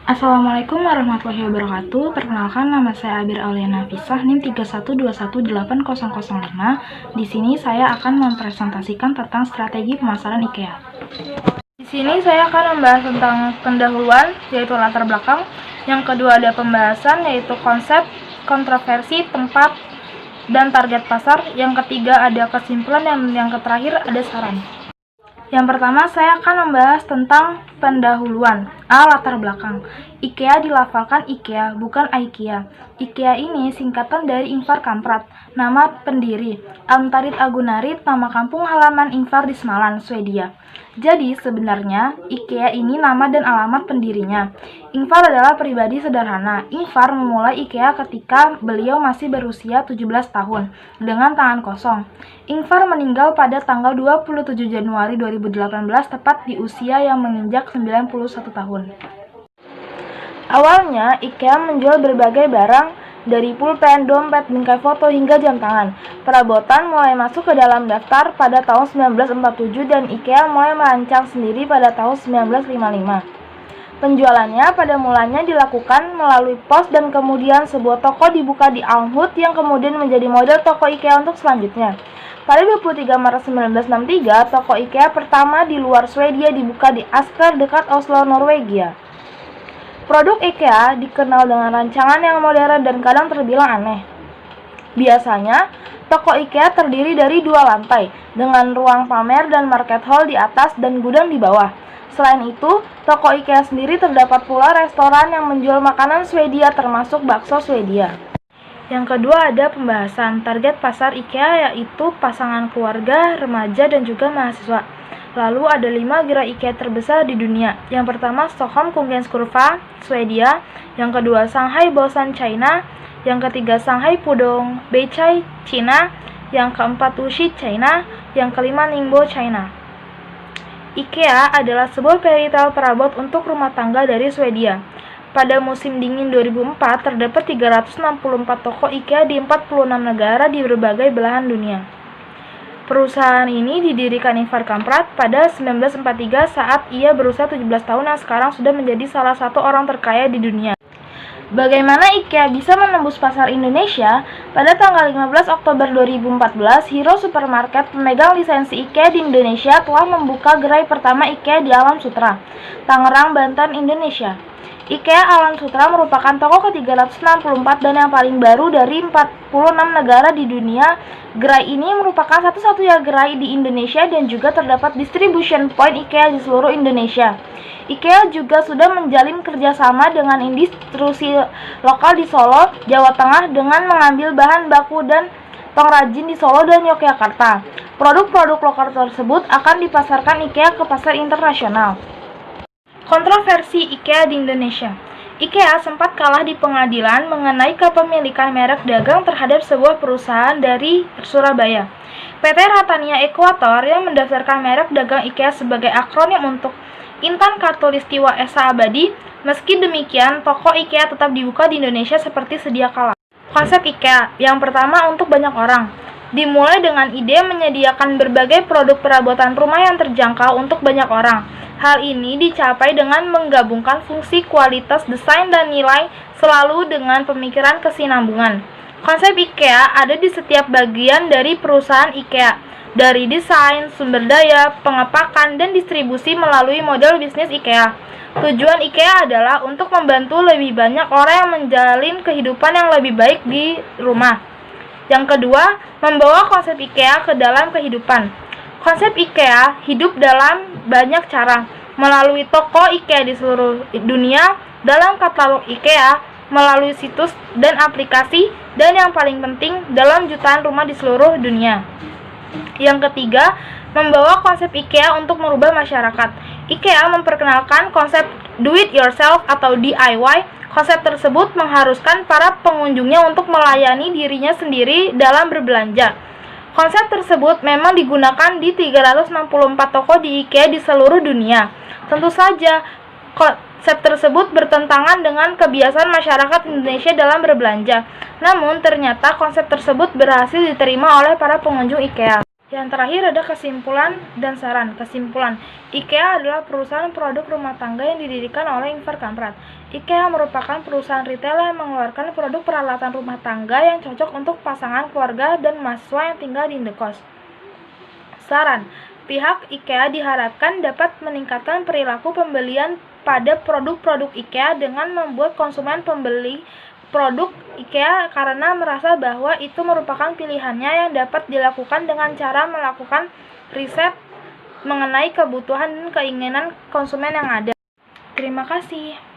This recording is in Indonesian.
Assalamualaikum warahmatullahi wabarakatuh. Perkenalkan, nama saya Abir Auliana Fisah, NIM 31218005. Di sini saya akan mempresentasikan tentang strategi pemasaran IKEA. Di sini saya akan membahas tentang pendahuluan, yaitu latar belakang. Yang kedua ada pembahasan, yaitu konsep, kontroversi, tempat, dan target pasar. Yang ketiga ada kesimpulan, dan yang terakhir ada saran. Yang pertama, saya akan membahas tentang pendahuluan. Latar belakang. IKEA dilafalkan IKEA, bukan IKEA. IKEA ini singkatan dari Ingvar Kamprad, nama pendiri. Almtarit Agunarit, nama kampung halaman Ingvar di Smaland, Swedia. Jadi, sebenarnya IKEA ini nama dan alamat pendirinya. Ingvar adalah pribadi sederhana. Ingvar memulai IKEA ketika beliau masih berusia 17 tahun, dengan tangan kosong. Ingvar meninggal pada tanggal 27 Januari 2018, tepat di usia yang menginjak 91 tahun. Awalnya, IKEA menjual berbagai barang, dari pulpen, dompet, bingkai foto, hingga jam tangan. Perabotan mulai masuk ke dalam daftar pada tahun 1947 dan IKEA mulai merancang sendiri pada tahun 1955. Penjualannya pada mulanya dilakukan melalui pos dan kemudian sebuah toko dibuka di Almhult yang kemudian menjadi model toko IKEA untuk selanjutnya. Pada 23 Maret 1963, toko IKEA pertama di luar Swedia dibuka di Asker dekat Oslo, Norwegia. Produk IKEA dikenal dengan rancangan yang modern dan kadang terbilang aneh. Biasanya, toko IKEA terdiri dari 2 lantai, dengan ruang pamer dan market hall di atas dan gudang di bawah. Selain itu, toko IKEA sendiri terdapat pula restoran yang menjual makanan Swedia termasuk bakso Swedia. Yang kedua ada pembahasan. Target pasar IKEA yaitu pasangan keluarga, remaja, dan juga mahasiswa. Lalu ada 5 gerai IKEA terbesar di dunia. Yang pertama Stockholm Kungenskurva, Swedia. Yang kedua Shanghai Baosan, China. Yang ketiga Shanghai Pudong Beicai, China. Yang keempat Wuxi, China. Yang kelima Ningbo, China. IKEA adalah sebuah retail perabot untuk rumah tangga dari Swedia. Pada musim dingin 2004, terdapat 364 toko IKEA di 46 negara di berbagai belahan dunia. Perusahaan ini didirikan Ingvar Kamprad pada 1943 saat ia berusia 17 tahun dan sekarang sudah menjadi salah satu orang terkaya di dunia. Bagaimana IKEA bisa menembus pasar Indonesia? Pada tanggal 15 Oktober 2014, Hero Supermarket, pemegang lisensi IKEA di Indonesia, telah membuka gerai pertama IKEA di Alam Sutra, Tangerang, Banten, Indonesia. IKEA Alam Sutra merupakan toko ke-364 dan yang paling baru dari 46 negara di dunia. Gerai ini merupakan satu-satunya gerai di Indonesia dan juga terdapat distribution point IKEA di seluruh Indonesia. IKEA juga sudah menjalin kerjasama dengan industri lokal di Solo, Jawa Tengah dengan mengambil bahan baku dan pengrajin di Solo dan Yogyakarta. Produk-produk lokal tersebut akan dipasarkan IKEA ke pasar internasional. Kontroversi IKEA di Indonesia. IKEA sempat kalah di pengadilan mengenai kepemilikan merek dagang terhadap sebuah perusahaan dari Surabaya. PT Ratania Ekuator yang mendaftarkan merek dagang IKEA sebagai akronim untuk Intan Khatulistiwa Esa Abadi. Meski demikian, toko IKEA tetap dibuka di Indonesia seperti sedia kala. Konsep IKEA yang pertama untuk banyak orang. Dimulai dengan ide menyediakan berbagai produk perabotan rumah yang terjangkau untuk banyak orang. Hal ini dicapai dengan menggabungkan fungsi, kualitas, desain, dan nilai selalu dengan pemikiran kesinambungan. Konsep IKEA ada di setiap bagian dari perusahaan IKEA, dari desain, sumber daya, pengepakan, dan distribusi melalui model bisnis IKEA. Tujuan IKEA adalah untuk membantu lebih banyak orang yang menjalin kehidupan yang lebih baik di rumah. Yang kedua, membawa konsep IKEA ke dalam kehidupan. Konsep IKEA hidup dalam banyak cara, melalui toko IKEA di seluruh dunia, dalam katalog IKEA, melalui situs dan aplikasi, dan yang paling penting, dalam jutaan rumah di seluruh dunia. Yang ketiga, membawa konsep IKEA untuk merubah masyarakat. IKEA memperkenalkan konsep do it yourself atau DIY. Konsep tersebut mengharuskan para pengunjungnya untuk melayani dirinya sendiri dalam berbelanja. Konsep tersebut memang digunakan di 364 toko di IKEA di seluruh dunia. Tentu saja, konsep tersebut bertentangan dengan kebiasaan masyarakat Indonesia dalam berbelanja. Namun, ternyata konsep tersebut berhasil diterima oleh para pengunjung IKEA. Yang terakhir ada kesimpulan dan saran. Kesimpulan, IKEA adalah perusahaan produk rumah tangga yang didirikan oleh Ingvar Kamprad. IKEA merupakan perusahaan retail yang mengeluarkan produk peralatan rumah tangga yang cocok untuk pasangan, keluarga, dan mahasiswa yang tinggal di indekos. Saran, pihak IKEA diharapkan dapat meningkatkan perilaku pembelian pada produk-produk IKEA dengan membuat konsumen pembeli produk IKEA karena merasa bahwa itu merupakan pilihannya yang dapat dilakukan dengan cara melakukan riset mengenai kebutuhan dan keinginan konsumen yang ada. Terima kasih.